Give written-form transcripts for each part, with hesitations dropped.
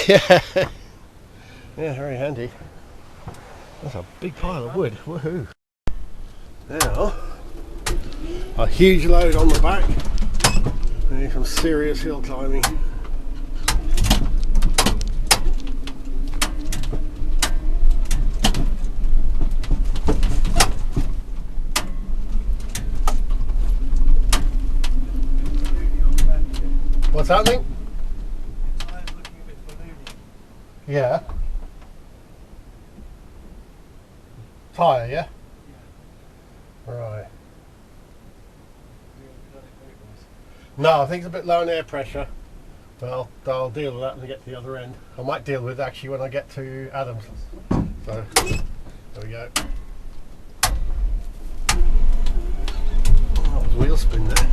Yeah, yeah, very handy. That's a big pile of wood. Woohoo! Now, a huge load on the back. And some serious hill climbing. What's happening? Yeah. Tyre, yeah? Right. No, I think it's a bit low in air pressure. But I'll deal with that when I get to the other end. I might deal with it actually when I get to Adams. So, there we go. Oh, there's wheel spin there.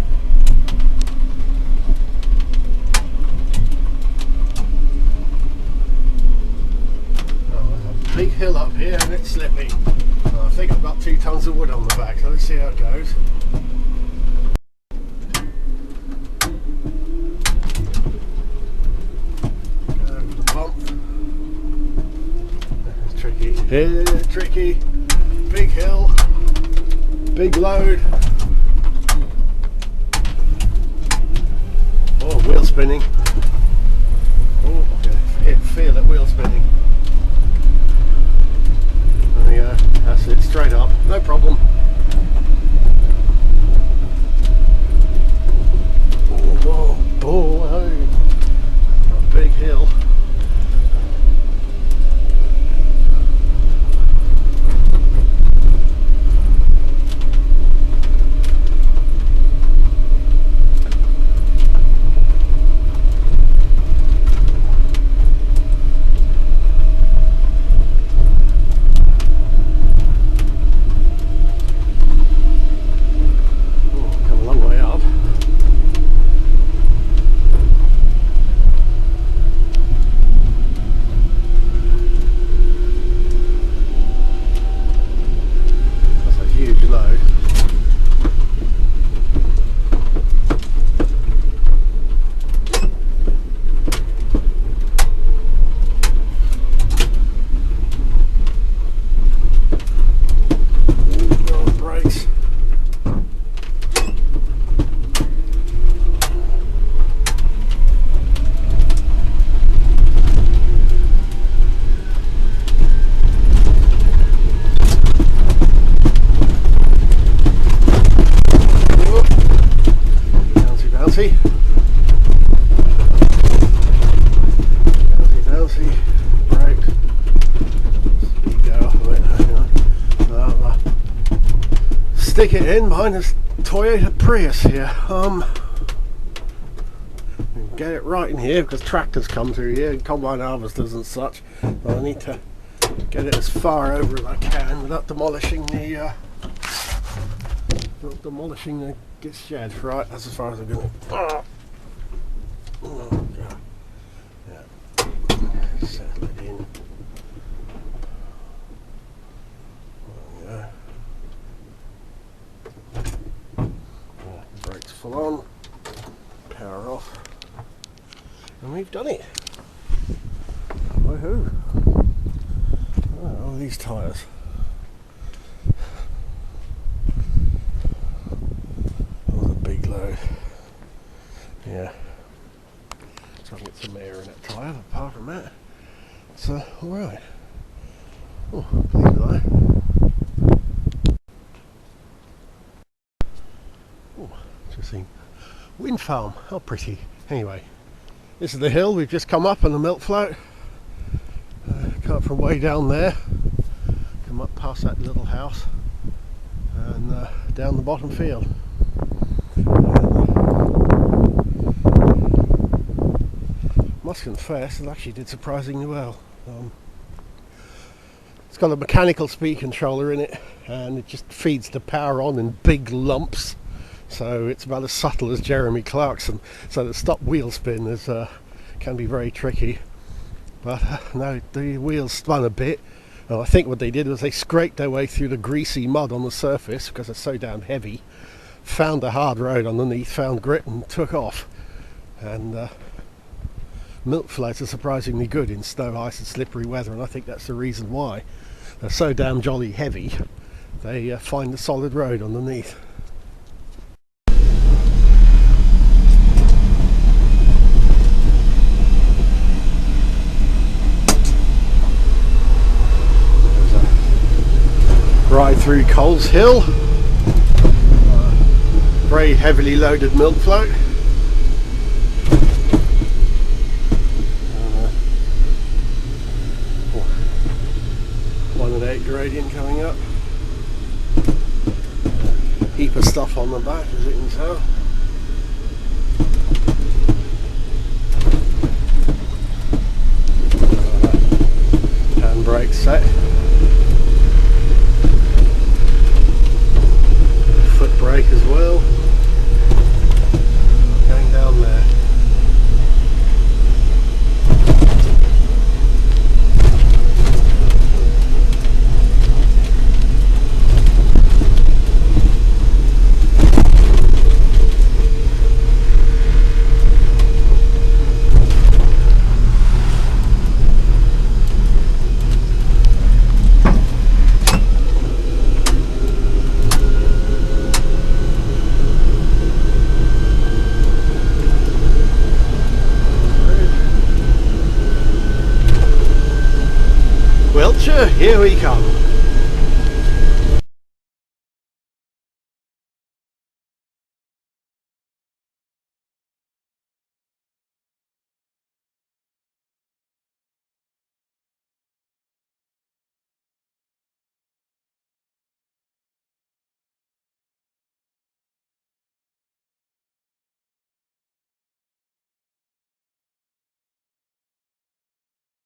Big hill up here and it's slippy. I think I've got 2 tons of wood on the back, so let's see how it goes. Go over the bump. It's tricky. Yeah, tricky. Big hill. Big load. Oh, wheel spinning. Oh, I can feel it wheel spinning. That's it, straight up, no problem. Oh, oh, a big hill. Stick it in behind this Toyota Prius here. Get it right in here because tractors come through here and combine harvesters and such. So I need to get it as far over as I can without demolishing the shed. Right, that's as far as I'm going. Oh, God. Yeah. Settle it in. Brakes full on, power off, and we've done it. Woohoo! Oh, these tyres. That was a big load. Yeah. Trying to get some air in that tyre, but apart from that, it's alright. Oh, please be like. Interesting. Wind farm, how pretty. Anyway, this is the hill we've just come up on the milk float. Come up from way down there, come up past that little house and down the bottom field. Must confess, it actually did surprisingly well. It's got a mechanical speed controller in it and it just feeds the power on in big lumps. So it's about as subtle as Jeremy Clarkson. So the stop wheel spin is can be very tricky. But no, the wheels spun a bit. And I think what they did was they scraped their way through the greasy mud on the surface because it's so damn heavy. Found a hard road underneath, found grip and took off. And milk floats are surprisingly good in snow, ice and slippery weather, and I think that's the reason why. They're so damn jolly heavy, they find the solid road underneath. Ride through Coles Hill, very heavily loaded milk float. 1 and 8 gradient coming up. Heap of stuff on the back, as you can tell. Handbrake set. Foot brake as well. Going down there. Wiltshire, here we come.